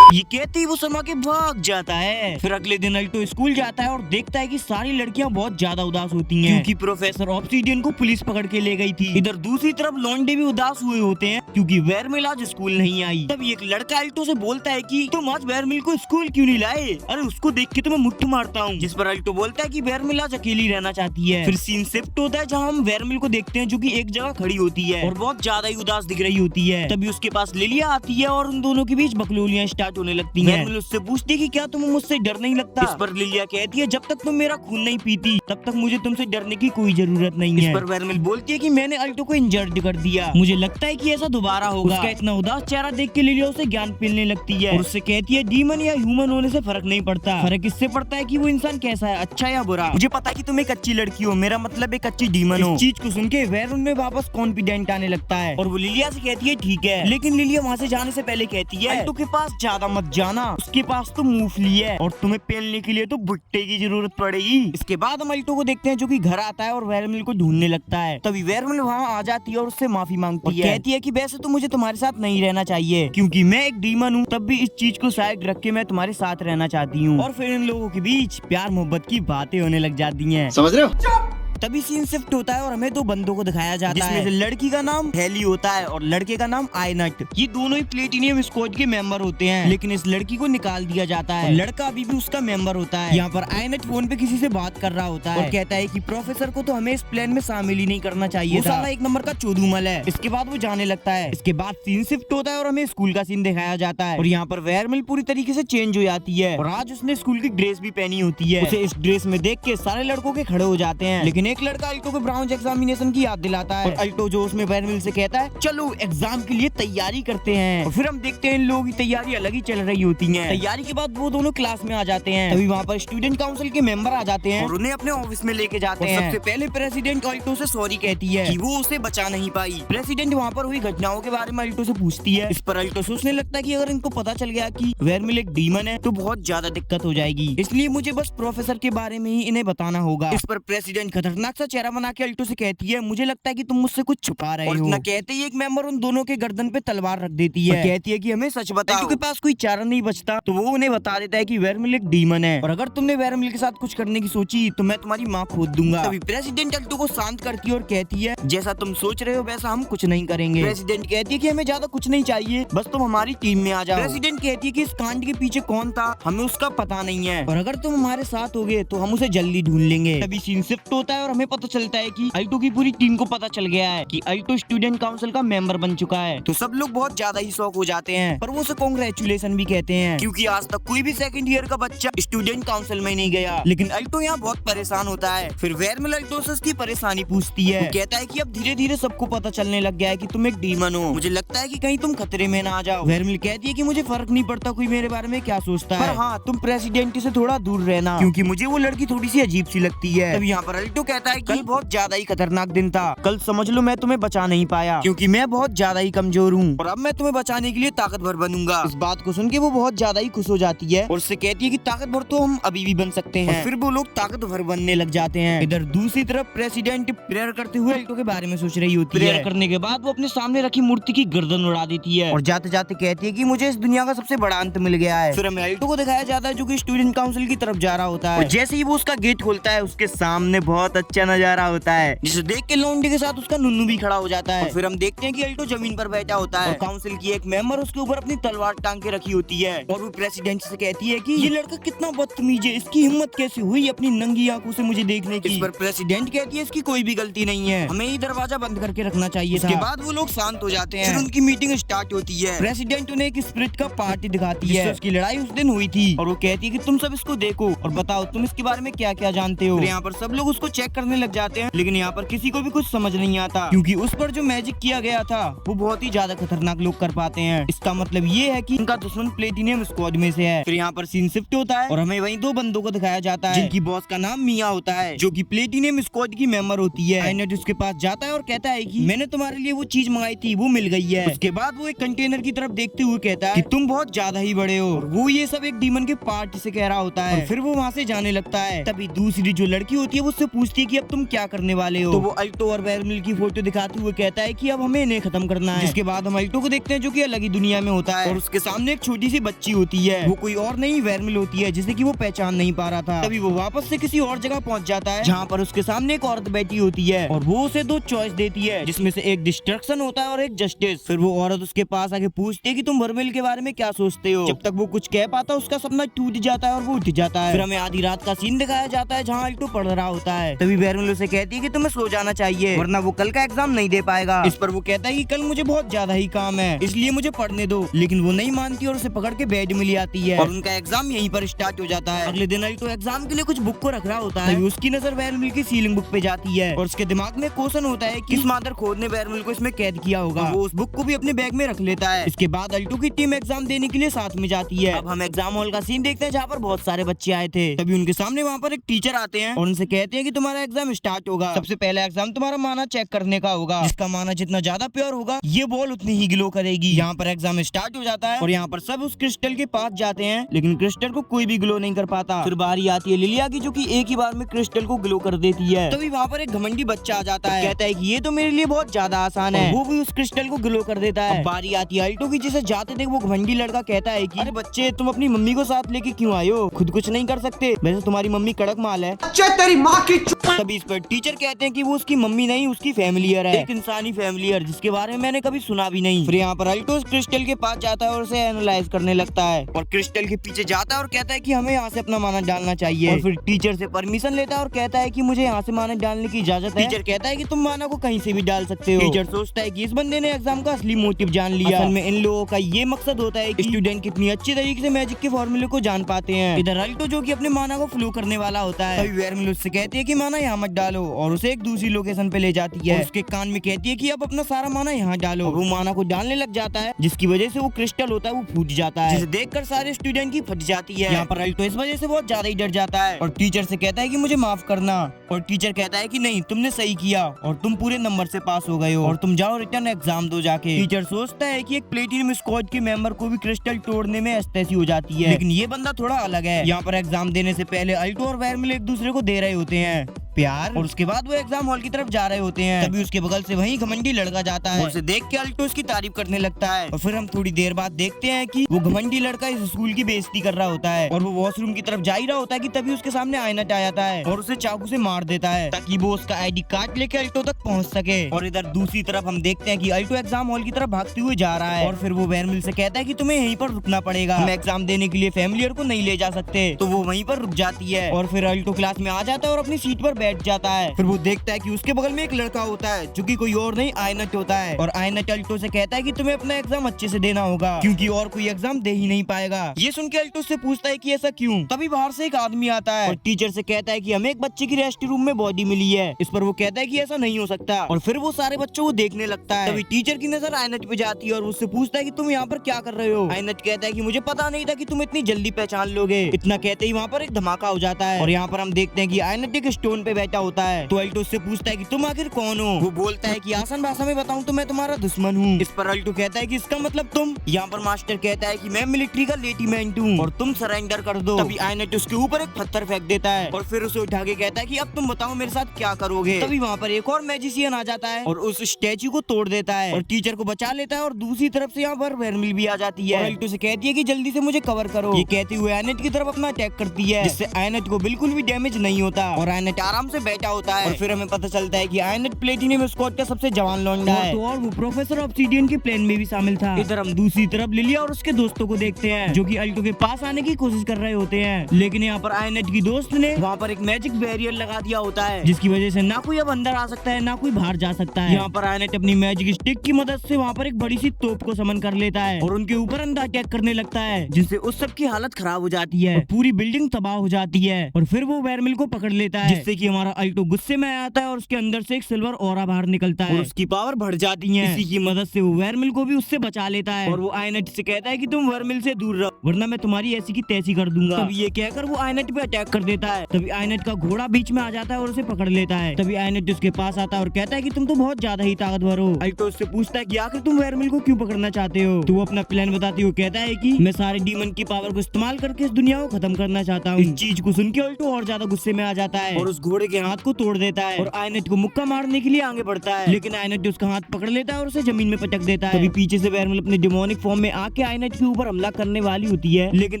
ये कहते ही वो शर्मा के भाग जाता है। फिर अगले दिन अल्टो स्कूल जाता है और देखता है कि सारी लड़कियां बहुत ज्यादा उदास होती हैं क्योंकि प्रोफेसर ऑब्सीडियन को पुलिस पकड़ के ले गई थी। इधर दूसरी तरफ लॉन्डे भी उदास हुए होते हैं क्योंकि वेरमिल आज स्कूल नहीं आई। तब एक लड़का अल्टो से बोलता है कि तुम आज वेरमिल को स्कूल क्यों नहीं लाए, अरे उसको देख के तो मैं मुट्ठी मारता हूँ। जिस पर अल्टो बोलता है कि वेरमिल आज अकेली रहना चाहती है। फिर सीन शिफ्ट होता है जहाँ हम वेरमिल को देखते हैं जो कि एक जगह खड़ी होती है और बहुत ज्यादा ही उदास दिख रही होती है। तभी उसके पास लिलिया आती है और उन दोनों के बीच बकलोलियां स्टार्ट होने लगती हैं। वेरमिल उससे पूछती है कि क्या तुम्हें मुझसे डर नहीं लगता। इस पर लिलिया कहती है जब तक तुम मेरा खून नहीं पीती तब तक मुझे तुमसे डरने की कोई जरूरत नहीं है। इस पर वेरमिल बोलती है कि मैंने अल्टो को इंजर्ड कर दिया, मुझे लगता है कि ऐसा दोबारा होगा। उसका इतना उदास चेहरा देख के लिलिया उसे ज्ञान पिलने लगती है और उससे कहती है डीमन या ह्यूमन होने से फर्क नहीं पड़ता, फर्क इससे पड़ता है कि वो इंसान कैसा है, अच्छा या बुरा। मुझे पता है कि तुम एक अच्छी लड़की हो, मेरा मतलब एक अच्छी डीमन हो। इस चीज को सुन के वेरमिल में वापस कॉन्फिडेंट आने लगता है और वो लिलिया से कहती है ठीक है, लेकिन लिलिया वहाँ से जाने से पहले कहती है अल्टो के पास ज्यादा मत जाना, उसके पास तो मूंगफली है और तुम्हें पेलने के लिए तो भुट्टे की जरूरत पड़ेगी। इसके बाद हम अल्टो को देखते हैं जो कि घर आता है और वेरमिल को ढूंढने लगता है। तभी वेरमिल वहाँ आ जाती है और उससे माफी मांगती है, कहती है कि वैसे तो मुझे तुम्हारे साथ नहीं रहना चाहिए क्योंकि मैं एक डीमन हूँ, तब भी इस चीज को साइड रख के मैं तुम्हारे साथ रहना चाहती हूँ। और फिर इन लोगों के बीच प्यार मोहब्बत की बातें होने लग जाती हैं। समझ रहे हो? तभी सीन शिफ्ट होता है और हमें दो बंदों को दिखाया जाता है, जिसमें से लड़की का नाम हेली होता है और लड़के का नाम आयनट। ये दोनों ही प्लेटिनियम स्क्वाड के मेंबर होते हैं, लेकिन इस लड़की को निकाल दिया जाता है। लड़का अभी भी उसका मेंबर होता है। यहाँ पर आयनट फोन पे किसी से बात कर रहा होता है और कहता है कि प्रोफेसर को तो हमें इस प्लान में शामिल ही नहीं करना चाहिए, वो साला एक नंबर का चोदूमल है। इसके बाद वो जाने लगता है। इसके बाद सीन शिफ्ट होता है और हमें स्कूल का सीन दिखाया जाता है और यहाँ पर वेरमिल पूरी तरीके से चेंज हो जाती है और आज उसने स्कूल की ड्रेस भी पहनी होती है। उसे इस ड्रेस में देख के सारे लड़कों के खड़े हो जाते हैं, लेकिन एक लड़का अल्टो को ब्राउन एग्जामिनेशन की याद दिलाता है और अल्टो जो उसमें वेरमिल से कहता है चलो एग्जाम के लिए तैयारी करते हैं। और फिर हम देखते हैं इन लोगों की तैयारी अलग ही चल रही होती है। तैयारी के बाद वो दोनों क्लास में आ जाते हैं। तभी वहाँ पर स्टूडेंट काउंसिल के मेंबर आ जाते हैं और उन्हें अपने ऑफिस में लेके जाते हैं। सबसे पहले प्रेसिडेंट अल्टो से सॉरी कहती है कि वो उसे बचा नहीं पाई। प्रेसिडेंट वहाँ पर हुई घटनाओं के बारे में अल्टो से पूछती है। इस पर अल्टो सोचने लगता है कि अगर इनको पता चल गया कि वेरमिल एक डीमन है तो बहुत ज्यादा दिक्कत हो जाएगी, इसलिए मुझे बस प्रोफेसर के बारे में ही इन्हें बताना होगा। इस पर प्रेसिडेंट खतरनाक सा चेहरा बना के अल्टो से कहती है मुझे लगता है कि तुम मुझसे कुछ छुपा रहे हो। इतना कहते ही एक मेंबर उन दोनों के गर्दन पे तलवार रख देती है और कहती है कि हमें सच बताओ। अल्टो के पास कोई चारा नहीं बचता तो वो उन्हें बता देता है कि वेरमिल एक डीमन है और अगर तुमने वेरमिल के साथ कुछ करने की सोची तो मैं तुम्हारी माँ खोद दूंगा। तभी प्रेसिडेंट अल्टो को शांत करती है और कहती है जैसा तुम सोच रहे हो वैसा हम कुछ नहीं करेंगे। प्रेसिडेंट कहती है कि हमें ज्यादा कुछ नहीं चाहिए, बस तुम हमारी टीम में आ जाओ। प्रेसिडेंट कहती है कि इस कांड के पीछे कौन था हमें उसका पता नहीं है और अगर तुम हमारे साथ होगे तो हम उसे जल्दी ढूंढ लेंगे। तभी सीन शिफ्ट होता है और हमें पता चलता है कि अल्टो की पूरी टीम को पता चल गया है कि अल्टो स्टूडेंट काउंसिल का मेंबर बन चुका है। तो सब लोग बहुत ज्यादा ही शॉक हो जाते हैं पर वो उसे कांग्रेचुलेशन भी कहते हैं क्योंकि आज तक कोई भी सेकंड ईयर का बच्चा स्टूडेंट काउंसिल में नहीं गया। लेकिन अल्टो यहाँ बहुत परेशान होता है। फिर वेरमिल अल्टो से उसकी परेशानी पूछती है। वो कहता है कि अब धीरे धीरे सबको पता चलने लग गया है कि तुम एक डीमन हो, मुझे लगता है कि कहीं तुम खतरे में ना आ जाओ। वेरमिल कहती है कि मुझे फर्क नहीं पड़ता कोई मेरे बारे में क्या सोचता है, पर हाँ तुम प्रेसिडेंट से थोड़ा दूर रहना क्योंकि मुझे वो लड़की थोड़ी सी अजीब सी लगती है। तब यहाँ पर अल्टो कहता है कल बहुत ज्यादा ही खतरनाक दिन था, कल समझ लो मैं तुम्हें बचा नहीं पाया क्योंकि मैं बहुत ज्यादा ही कमजोर हूँ और अब मैं तुम्हें बचाने के लिए ताकतवर बनूंगा। इस बात को सुन के वो बहुत ज्यादा ही खुश हो जाती है और उससे कहती है कि ताकतवर तो हम अभी भी बन सकते हैं। फिर वो लोग ताकतवर बनने लग जाते हैं। इधर दूसरी तरफ प्रेसिडेंट प्रेयर करते हुए अल्टो के बारे में सोच रही होती है। प्रेयर करने के बाद वो अपने सामने रखी मूर्ति की गर्दन उड़ा देती है और जाते जाते कहती है कि मुझे इस दुनिया का सबसे बड़ा अंत मिल गया है। फिर हमें अल्टो को दिखाया जाता है जो कि स्टूडेंट काउंसिल की तरफ जा रहा होता है और जैसे ही वो उसका गेट खोलता है उसके सामने बहुत अच्छा नजारा होता है जिसे देख के लौंडे के साथ उसका नुन्नू भी खड़ा हो जाता है। फिर हम देखते हैं कि अल्टो जमीन पर बैठा होता है और काउंसिल की एक मेंबर उसके ऊपर अपनी तलवार टांग के रखी होती है और वो प्रेसिडेंट से कहती है कि ये लड़का कितना बदतमीज है, इसकी हिम्मत कैसे हुई अपनी नंगी आंखों से मुझे देखने की। इस पर प्रेसिडेंट कहती है इसकी कोई भी गलती नहीं है, हमें ही दरवाजा बंद करके रखना चाहिए। इसके बाद वो लोग शांत हो जाते हैं। फिर उनकी मीटिंग स्टार्ट होती है। प्रेसिडेंट उन्हें एक स्पिरिट का पार्टी दिखाती है, उसकी लड़ाई उस दिन हुई थी और वो कहती है कि तुम सब इसको देखो और बताओ तुम इसके बारे में क्या क्या जानते हो। यहाँ पर सब लोग उसको चेक करने लग जाते हैं, लेकिन यहाँ पर किसी को भी कुछ समझ नहीं आता क्योंकि उस पर जो मैजिक किया गया था वो बहुत ही ज्यादा खतरनाक लोग कर पाते हैं। इसका मतलब ये है कि उनका दुश्मन प्लेटिनियम स्क्वाड में से है। फिर यहाँ पर सीन शिफ्ट होता है और हमें वहीं दो बंदों को दिखाया जाता है जिनकी बॉस का नाम मिया होता है, जो कि प्लेटिनियम स्क्वाड की मेंबर होती है। आयनेट उसके पास जाता है और कहता है कि मैंने तुम्हारे लिए वो चीज मंगाई थी, वो मिल गई है। उसके बाद वो एक कंटेनर की तरफ देखते हुए कहता है कि तुम बहुत ज्यादा ही बड़े हो। वो ये सब एक डीमन के पार्ट से कह रहा होता है और फिर वो वहाँ से जाने लगता है। तभी दूसरी जो लड़की होती है वो उससे पूछती है कि अब तुम क्या करने वाले हो। तो वो अल्टो और बैरमिल की फोटो दिखाते हुए कहता है कि अब हमें इन्हें खत्म करना है। जिसके बाद हम अल्टो को देखते हैं जो कि अलग ही दुनिया में होता है और उसके सामने एक छोटी सी बच्ची होती है। वो कोई और नहीं बैरमिल होती है जिसे कि वो पहचान नहीं पा रहा था। तभी वो वापस से किसी और जगह पहुंच जाता है जहाँ पर उसके सामने एक औरत बैठी होती है और वो उसे दो चॉइस देती है जिसमें से एक डिस्ट्रक्शन होता है और एक जस्टिस। फिर वो औरत उसके पास आके पूछती है कि तुम वर्मिल के बारे में क्या सोचते हो। जब तक वो कुछ कह पाता उसका सपना टूट जाता है और वो उठ जाता है। फिर हमें आधी रात का सीन दिखाया जाता है जहाँ अल्टो पढ़ रहा होता है। तभी बैरमिल उसे कहती है कि तुम्हें सो जाना चाहिए वरना वो कल का एग्जाम नहीं दे पाएगा। इस पर वो कहता है कि कल मुझे बहुत ज्यादा ही काम है इसलिए मुझे पढ़ने दो, लेकिन वो नहीं मानती और उसे पकड़ के बेड में ले आती है और उनका एग्जाम यहीं पर स्टार्ट हो जाता है। अगले दिन अल्टो एग्जाम के लिए कुछ बुक को रख रहा होता है। उसकी नजर बैरमिल की सीलिंग बुक पे जाती है और उसके दिमाग में क्वेश्चन होता है कि इस मादर खोद ने बैरमिल को इसमें कैद किया होगा। वो उस बुक को भी अपने बैग में रख लेता है। इसके बाद अल्टो की टीम एग्जाम देने के लिए साथ में जाती है। अब हम एग्जाम हॉल का सीन देखते हैं जहाँ पर बहुत सारे बच्चे आए थे। तभी उनके सामने वहाँ पर एक टीचर आते हैं और उनसे कहते हैं कि तुम्हारा एग्जाम स्टार्ट होगा। सबसे पहला एग्जाम तुम्हारा माना चेक करने का होगा। जिसका माना जितना ज्यादा प्योर होगा ये बॉल उतनी ही ग्लो करेगी। यहाँ पर एग्जाम स्टार्ट हो जाता है और यहाँ पर सब उस क्रिस्टल के पास जाते हैं लेकिन क्रिस्टल को कोई भी ग्लो नहीं कर पाता। फिर बारी आती है लिलिया की जो कि एक ही बार में क्रिस्टल को ग्लो कर देती है। तभी वहाँ पर एक घमंडी बच्चा आ जाता है, कहता है कि ये तो मेरे लिए बहुत ज्यादा आसान है। वो भी उस क्रिस्टल को ग्लो कर देता है। बारी आती है अल्टो की जिसे जाते थे वो घमंडी लड़का कहता है कि अरे बच्चे तुम अपनी मम्मी को साथ लेके क्यों आए हो, खुद कुछ नहीं कर सकते, वैसे तुम्हारी मम्मी कड़क माल है। तेरी माँ की। तभी इस पर टीचर कहते हैं कि वो उसकी मम्मी नहीं उसकी फैमिलियर है, एक इंसानी फैमिलियर जिसके बारे में मैंने कभी सुना भी नहीं। फिर यहाँ पर अल्टो क्रिस्टल के पास जाता है और उसे एनालाइज करने लगता है और क्रिस्टल के पीछे जाता है और कहता है कि हमें यहाँ से अपना माना डालना चाहिए। और फिर टीचर से परमिशन लेता है और कहता है कि मुझे यहाँ से माना डालने की इजाजत है। टीचर कहता है कि तुम माना को कहीं से भी डाल सकते हो। टीचर सोचता है कि इस बंदे ने एग्जाम का असली मोटिव जान लिया। असल में इन लोगों का ये मकसद होता है कि स्टूडेंट कितनी अच्छी तरीके से मैजिक के फॉर्मूले को जान पाते हैं। इधर अल्टो जो कि अपने माना को फ्लो करने वाला होता है, तभी बैरमिल उससे कहती है कि माना यहाँ मत डालो और उसे एक दूसरी लोकेशन पे ले जाती है। उसके कान में कहती है कि अब अपना सारा माना यहाँ डालो। वो माना को डालने लग जाता है जिसकी वजह से वो क्रिस्टल होता है वो फूट जाता है, जिसे देखकर सारे स्टूडेंट की फट जाती है। यहाँ पर अल्टो इस वजह से बहुत ज्यादा ही डर जाता है और टीचर से कहता है कि मुझे माफ करना। और टीचर कहता है कि नहीं तुमने सही किया और तुम पूरे नंबर से पास हो गए हो और तुम जाओ रिटर्न एग्जाम दो जाके। टीचर सोचता है कि एक प्लेटिनम स्क्वाड के मेंबर को भी क्रिस्टल तोड़ने में एस्टेसी हो जाती है, लेकिन ये बंदा थोड़ा अलग है। यहाँ पर एग्जाम देने से पहले अल्टो और बैरमिल एक दूसरे को दे रहे होते हैं प्यार और उसके बाद वो एग्जाम हॉल की तरफ जा रहे होते हैं। तभी उसके बगल से वही घमंडी लड़का जाता है और उसे देख के अल्टो उसकी तारीफ करने लगता है। और फिर हम थोड़ी देर बाद देखते हैं कि वो घमंडी लड़का इस स्कूल की बेइज्जती कर रहा होता है और वो वॉशरूम की तरफ जा ही रहा होता है कि तभी उसके सामने आयनेट आ जाता है और उसे चाकू से मार देता है ताकि वो उसका आईडी कार्ड लेके अल्टो तक पहुंच सके। और इधर दूसरी तरफ हम देखते हैं कि अल्टो एग्जाम हॉल की तरफ भागते हुए जा रहा है और फिर वो बैरमिल से कहता है कि तुम्हें यहीं पर रुकना पड़ेगा, हम एग्जाम देने के लिए फैमिलियर को नहीं ले जा सकते। तो वो वहीं पर रुक जाती है और फिर अल्टो क्लास में आ जाता है और अपनी सीट पर बैठ जाता है। फिर वो देखता है कि उसके बगल में एक लड़का होता है जो कि कोई और नहीं आयनेट होता है और आयनेट अल्टो से कहता है कि तुम्हें अपना एग्जाम अच्छे से देना होगा क्योंकि और कोई एग्जाम दे ही नहीं पाएगा। ये सुन के अल्टो से पूछता है कि ऐसा क्यों। तभी बाहर से एक आदमी आता है और टीचर से कहता है कि हमें एक बच्चे की रेस्ट रूम में बॉडी मिली है। इस पर वो कहता है कि ऐसा नहीं हो सकता और फिर वो सारे बच्चों को देखने लगता है। तभी टीचर की नजर आयनेट पे जाती है और उससे पूछता है कि तुम यहाँ पर क्या कर रहे हो। आयनेट कहता है कि मुझे पता नहीं था कि तुम इतनी जल्दी पहचान लोगे। इतना कहते ही वहाँ पर एक धमाका हो जाता है और यहाँ पर हम देखते हैं कि आयनेट एक स्टोन पे बैठा होता है। तो अल्टो उससे पूछता है कि तुम आखिर कौन हो। वो बोलता है कि आसान भाषा में बताऊं तो मैं तुम्हारा दुश्मन हूँ। इस पर अल्टो कहता है कि इसका मतलब तुम। यहाँ पर मास्टर कहता है कि मैं मिलिट्री का लेफ्टिनेंट हूँ और तुम सरेंडर कर दो। तभी आयनेट उसके ऊपर एक पत्थर फेंक देता है और फिर उसे उठा के कहता है कि अब तुम बताओ मेरे साथ क्या करोगे। तभी वहाँ पर एक और मैजिशियन आ जाता है और उस स्टैचू को तोड़ देता है और टीचर को बचा लेता है और दूसरी तरफ से यहाँ पर बैरमिल भी आ जाती है और अल्टो से कहती है कि जल्दी से मुझे कवर करो। ये कहते हुए आयनेट की तरफ अपना अटैक करती है जिससे आयनेट को बिल्कुल भी डैमेज नहीं होता और आयनेट आराम से बैठा होता है। और फिर हमें पता चलता है कि आयनेट प्लेटिनियम स्क्वाड का सबसे जवान लौंडा है और वो प्रोफेसर ऑब्सीडियन के प्लान में भी शामिल था। इधर हम दूसरी तरफ लिलिया और उसके दोस्तों को देखते हैं जो कि अल्टो के पास आने की कोशिश कर रहे होते हैं, लेकिन यहाँ पर आयनेट की दोस्त ने वहाँ पर एक मैजिक बैरियर लगा दिया होता है जिसकी वजह से ना कोई अब अंदर आ सकता है ना कोई बाहर जा सकता है। यहाँ पर आयनेट अपनी मैजिक स्टिक की मदद से वहाँ पर एक बड़ी सी तोप को समन कर लेता है और उनके ऊपर अंधा अटैक करने लगता है जिससे उस सब की हालत खराब हो जाती है और पूरी बिल्डिंग तबाह हो जाती है। और फिर वो बैरमिल को पकड़ लेता है जिससे कि हमारा अल्टो गुस्से में आता है और उसके अंदर से एक सिल्वर ऑरा बाहर निकलता है और उसकी पावर बढ़ जाती है। इसी की मदद से वो वेरमिल को भी उससे बचा लेता है और वो आयनेट से कहता है कि तुम वेरमिल से दूर रहो वरना मैं तुम्हारी ऐसी की तैसी कर दूंगा। तभी ये कहकर वो आयनेट पे अटैक कर देता है। तभी आयनेट का घोड़ा बीच में आ जाता है और उसे पकड़ लेता है। तभी आयनेट उसके पास आता है और कहता है कि तुम तो बहुत ज्यादा ही ताकतवर हो। अल्टो उससे पूछता है कि आखिर तुम वेरमिल को क्यों पकड़ना चाहते हो। तो वो अपना प्लान बताती हुए कहता है कि मैं सारे डीमन की पावर को इस्तेमाल करके इस दुनिया को खत्म करना चाहता हूँ। इस चीज को सुन के अल्टो और ज्यादा गुस्से में आ जाता है और उस घोड़े के हाथ को तोड़ देता है और आयनेट को मुक्का मारने के लिए आगे बढ़ता है। लेकिन आयनेट उसका हाथ पकड़ लेता है और उसे जमीन में पटक देता है। तभी पीछे से वेरमिल अपने डिमोनिक फॉर्म में आके आयनेट के ऊपर हमला करने वाली होती है, लेकिन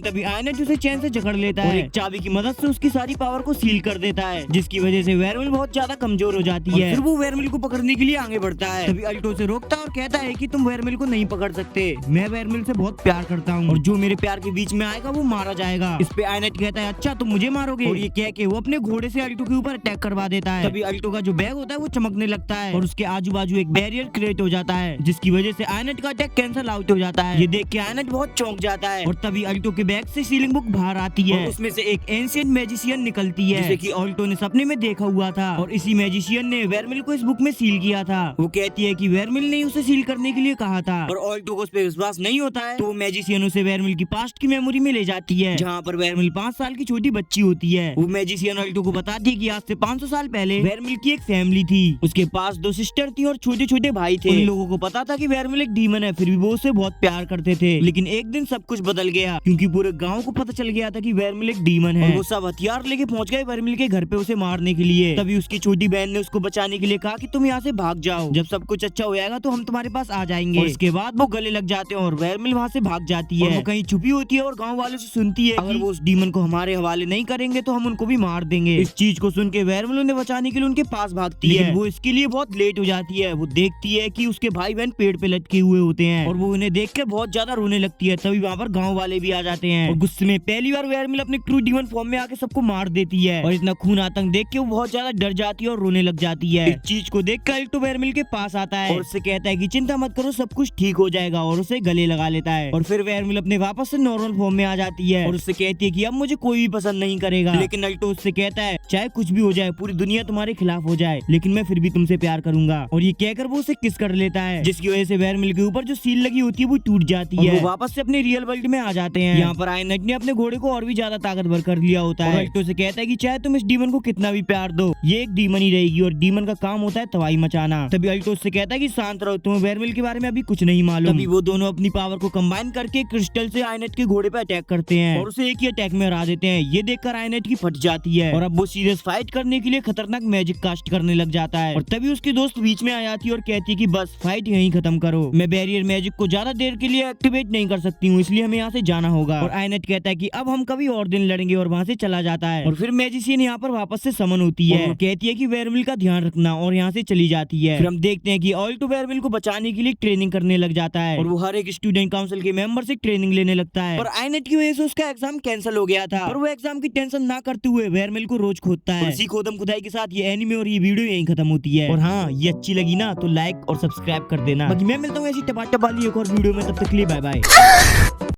तभी आयनेट उसे चैन से जकड़ लेता है और एक चाबी की मदद से उसकी सारी पावर को सील कर देता है, जिसकी वजह से वेरमिल बहुत ज्यादा कमजोर हो जाती है। फिर वो वेरमिल को पकड़ने के लिए आगे बढ़ता है। तभी अल्टो से रोकता है और कहता है कि तुम वेरमिल को नहीं पकड़ सकते, मैं वेरमिल से बहुत प्यार करता हूँ और जो मेरे प्यार के बीच में आएगा वो मारा जाएगा। इस पे आयनेट कहता है अच्छा तुम मुझे मारोगे, और ये कह के वो अपने घोड़े से अल्टो के ऊपर अटैक करवा देता है। तभी अल्टो का जो बैग होता है वो चमकने लगता है और उसके आजू बाजू एक बैरियर क्रिएट हो जाता है, जिसकी वजह से आयनेट का अटैक कैंसिल आउट हो जाता है। ये देख के आयनेट बहुत चौंक जाता है और तभी अल्टो के बैग से सीलिंग बुक बाहर आती है और उसमें से एक एंशिएंट मैजिशियन निकलती है जिसे कि अल्टो ने सपने में देखा हुआ था और इसी मैजिशियन ने वेरमिल को इस बुक में सील किया था। वो कहती है कि वेरमिल ने उसे सील करने के लिए कहा था और अल्टो को उस पर विश्वास नहीं होता है, तो मैजिशियन उसे वेरमिल की पास्ट की मेमोरी में ले जाती है जहाँ पर वेरमिल 5 साल की छोटी बच्ची होती है। वो मैजिशियन अल्टो को बताती है कि आज से 500 साल पहले वेरमिल की एक फैमिली थी, उसके पास 2 सिस्टर थी और छोटे छोटे भाई थे। उन लोगों को पता था कि वेरमिल एक डीमन है, फिर भी वो उसे बहुत प्यार करते थे। लेकिन एक दिन सब कुछ बदल गया क्योंकि पूरे गाँव को पता चल गया था कि वेरमिल एक डीमन है। वो सब हथियार लेके पहुंच गए वेरमिल के घर पे उसे मारने के लिए। तभी उसकी छोटी बहन ने उसको बचाने के लिए कहा कि तुम यहाँ से भाग जाओ, जब सब कुछ अच्छा हो जाएगा तो हम तुम्हारे पास आ जाएंगे। और इसके बाद वो गले लग जाते हैं और वेरमिल वहाँ से भाग जाती है। वो कहीं छुपी होती है और गाँव वालों से सुनती है अगर वो उस डीमन को हमारे हवाले नहीं करेंगे तो हम उनको भी मार देंगे। इस चीज को सुन के वेरमिल उन्हें बचाने के लिए उनके पास भागती है। वो इसके लिए बहुत लेट हो जाती है। वो देखती है कि उसके भाई बहन पेड़ पे लटके हुए होते हैं और वो उन्हें देख के बहुत ज्यादा रोने लगती है। तभी वहाँ पर गाँव वाले भी आ जाते हैं और गुस्से में पहली बार वेरमिल अपने ट्रू डीमन फॉर्म में आके सबको मार देती है और इतना खून आतंक देख के वो बहुत ज्यादा डर जाती है और रोने लग जाती है। इस चीज को देख कर अल्टो वेरमिल के पास आता है और उससे कहता है कि चिंता मत करो, सब कुछ ठीक हो जाएगा और उसे गले लगा लेता है। और फिर वेरमिल अपने वापस से नॉर्मल फॉर्म में आ जाती है और उससे कहती है कि अब मुझे कोई भी पसंद नहीं करेगा। लेकिन अल्टो उससे कहता है चाहे कुछ भी हो जाए, पूरी दुनिया तुम्हारे खिलाफ हो जाए, लेकिन मैं फिर भी तुमसे प्यार करूंगा। और ये कहकर वो उसे किस कर लेता है, जिसकी वजह से वेरमिल के ऊपर जो सील लगी होती है वो टूट जाती है। वो वापस से अपने रियल वर्ल्ड में आ जाते हैं। यहाँ पर आयनेट ने अपने घोड़े को और भी ज्यादा ताकतवर कर लिया होता है। अल्टो से कहता है कि चाहे तुम इस डीमन को कितना भी प्यार दो, ये एक डीमन ही रहेगी और डीमन का काम होता है तबाही मचाना। तभी अल्टो से कहता है कि शांत रहो, तुम्हें वेरमिल के बारे में अभी कुछ नहीं मालूम। तभी वो दोनों अपनी पावर को कंबाइन करके क्रिस्टल से आयनेट के घोड़े पे अटैक करते हैं और उसे एक ही अटैक में हरा देते हैं। ये देखकर आयनेट की फट जाती है और अब वो सीरियस फाइट करने के लिए खतरनाक मैजिक कास्ट करने लग जाता है। और तभी उसकी दोस्त बीच में आ जाती है और कहती है कि बस फाइट यहीं खत्म करो, मैं बैरियर मैजिक को ज्यादा देर के लिए एक्टिवेट नहीं कर सकती हूँ, इसलिए हमें यहाँ से जाना होगा। और आयनेट कहता है कि अब हम कभी और दिन लड़ेंगे और वहाँ से चला जाता है। और फिर मैजिशियन यहाँ पर वापस से समन होती है और कहती है कि वेरमिल का ध्यान रखना और यहाँ से चली जाती है। फिर हम देखते हैं कि अल्टो वेरमिल को बचाने के लिए ट्रेनिंग करने लग जाता है और वो हर एक स्टूडेंट काउंसिल के मेंबर से ट्रेनिंग लेने लगता है। और आयनेट की वजह से उसका एग्जाम कैंसिल हो गया था और वो एग्जाम की टेंशन ना करते हुए वेरमिल को रोज खोदता है। इसी खोदम खुदाई के साथ ये एनिमे और ये वीडियो यहीं खत्म होती है। और हाँ, ये अच्छी लगी ना तो लाइक और सब्सक्राइब कर देना। बाकी मैं मिलता हूँ ऐसी टपाटप वाली एक और वीडियो में, तब तक के लिए बाय बाय।